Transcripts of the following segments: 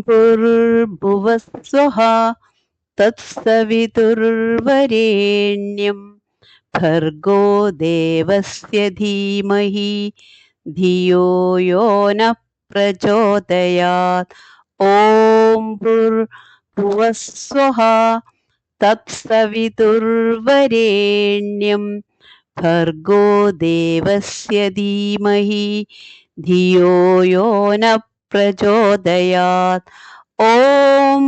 भूर्भुवस्वः तत्सवितुर्वरेण्यं भर्गो देवस्य धीमहि धियो यो नः प्रचोदयात्। ॐ भूर्भुवस्वः तत्सवितुर्वरेण्यं भर्गो देवस्य धीमहि धियो यो नः प्रचोदयात्। ॐ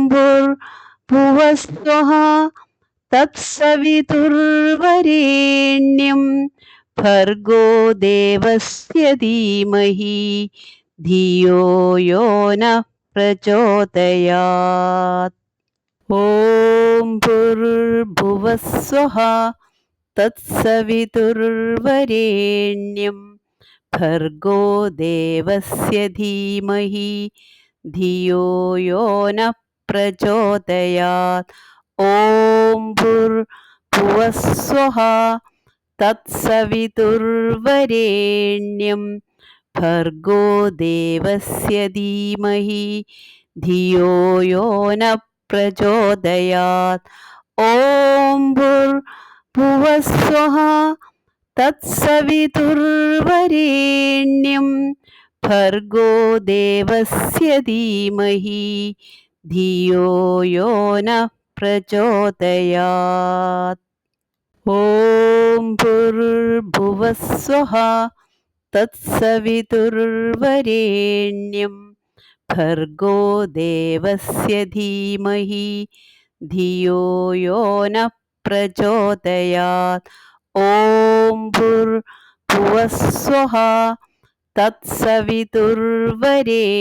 भूर्भुवस्वः तत्सवितुर्वरेण्यं भर्गो देवस्य धीमहि धियो यो नः प्रचोदयात्। ॐ भूर्भुवस्वः तत्सवितुर्वरेण्यं भर्गो देवस्य धीमहि धियो यो नः प्रचोदयात्। ॐ भूर्भुवस्वः तत्सवितुर्वरेण्यं भर्गो देवस्य धीमहि धियो यो नः प्रचोदयात्। ॐ भूर्भुवस्वः तत्सवितुर्वरेण्यं भर्गो देवस्य धीमहि धियो यो नः प्रचोदयात्। ॐ भूर्भुवस्वः तत्सवितुर्वरेण्यं भर्गो देवस्य धीमहि धियो यो नः प्रचोदयात्। ॐ भूर्भुवस्वः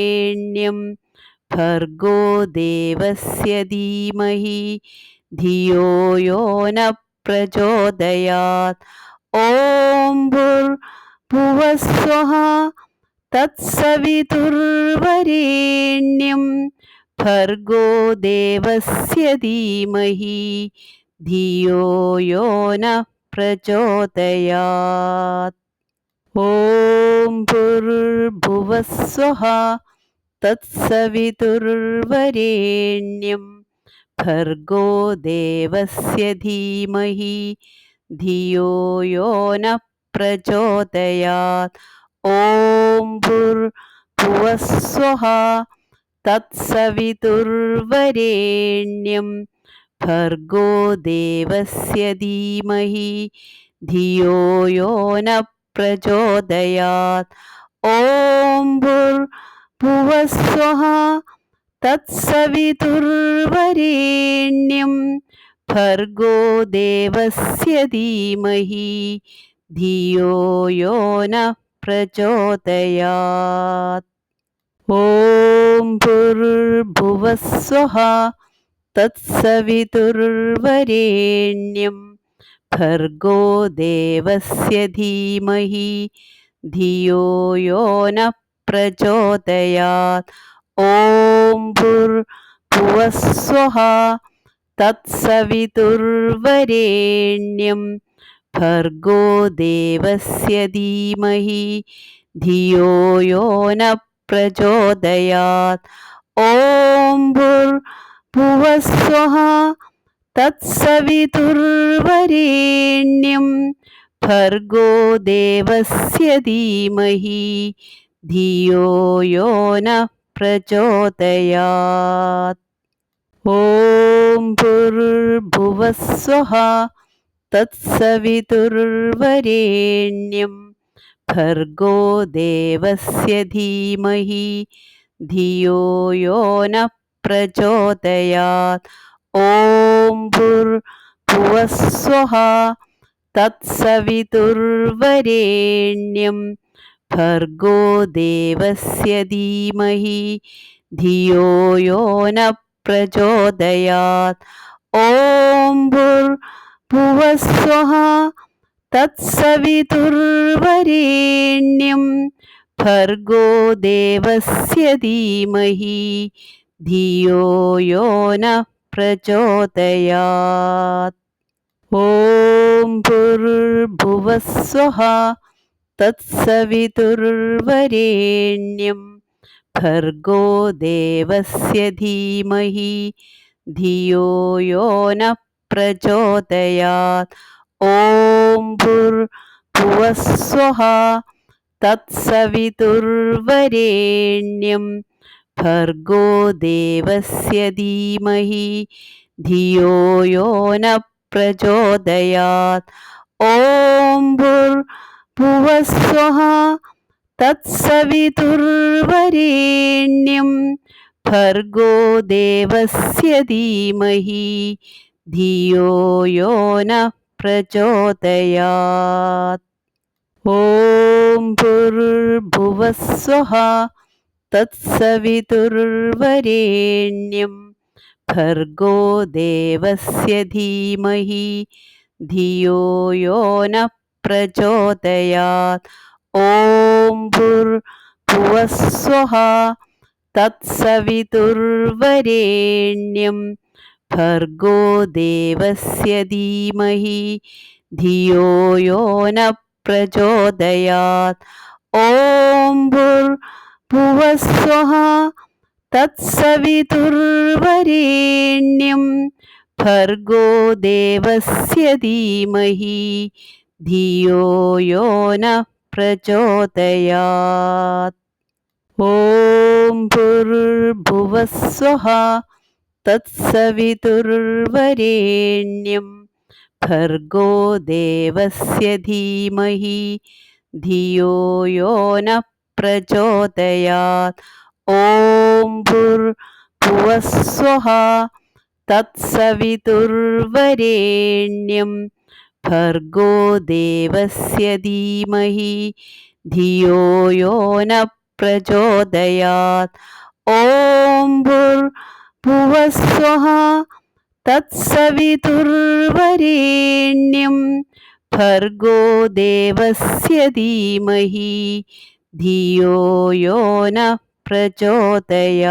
तत्सवितुर्वरेण्यं भर्गो देवस्य धीमहि धियो यो नः प्रचोदयात्। ॐ भूर्भुवस्वः तत्सवितुर्वरेण्यं भर्गो देवस्य धीमहि धियो यो नः प्रचोदयात्। ॐ भूर्भुवस्वः तत्सवितुर्वरेण्यं भर्गो देवस्य धीमहि धियो यो नः प्रचोदयात्। ॐ भूर्भुवस्वः तत्सवितुर्वरेण्यं भर्गो देवस्य धीमहि धियो यो नः प्रचोदयात्। ॐ भूर्भुवस्वः तत्सवितुर्वरेण्यं भर्गो देवस्य धीमहि धियो यो नः प्रचोदयात्। ॐ भूर्भुवस्वः तत्सवितुर्वरेण्यं भर्गो देवस्य धीमहि धियो यो नः प्रचोदयात्। ॐ भूर्भुवस्वः तत्सवितुर्वरेण्यं भर्गो देवस्य धीमहि धियो यो नः प्रचोदयात्। ॐ भूर्भुवस्वः तत्सवितुर्वरेण्यं भर्गो देवस्य धीमहि धियो यो नः प्रचोदयात्। ॐ भूर्भुवस्वः तत्सवितुर्वरेण्यं भर्गो देवस्य धीमहि धियो यो नः प्रचोदयात्। ॐ भूर्भुवस्वः तत्सवितुर्वरेण्यं भर्गो देवस्य धीमहि धियो यो नः प्रचोदयात्। ॐ भूर्भुवस्वः तत्सवितुर्वरेण्यं भर्गो देवस्य धीमहि धियो यो नः प्रचोदयात्। ॐ भूर्भुवस्वः तत्सवितुर्वरेण्यं भर्गो देवस्य धीमहि धियो यो नः प्रचोदयात् ॐ भूर्भुवः स्वः तत्सवितुर्वरेण्यं भर्गो देवस्य धीमहि धियो यो नः प्रचोदयात् ॐ भूर्भुवः स्वः तत्सवितुर्वरेण्यं भर्गो देवस्य धीमहि धियो यो नः प्रचोदयात् ॐ भूर्भुवः स्वः तत्सवितुर्वरेण्यं भर्गो देवस्य धीमहि धियो यो नः प्रचोदयात् ॐ भूर्भुवः स्वः तत्सवितुर्वरेण्यं भर्गो देवस्य धीमहि धियो यो नः प्रचोदयात् ॐ भूर्भुवः स्वः तत्सवितुर्वरेण्यं भर्गो देवस्य धीमहि धियो यो नः प्रचोदयात् ॐ भूर्भुवः स्वः तत्सवितुर्वरेण्यं भर्गो देवस्य धीमहि धियो यो नः प्रचोदयात् ॐ भूर्भुवः स्वः तत्सवितुर्वरेण्यं भर्गो देवस्य धीमहि धियो यो नः प्रचोदयात् ॐ भूर्भुवः स्वः तत्सवितुर्वरेण्यं भर्गो देवस्य धीमहि धियो यो नः प्रचोदयात्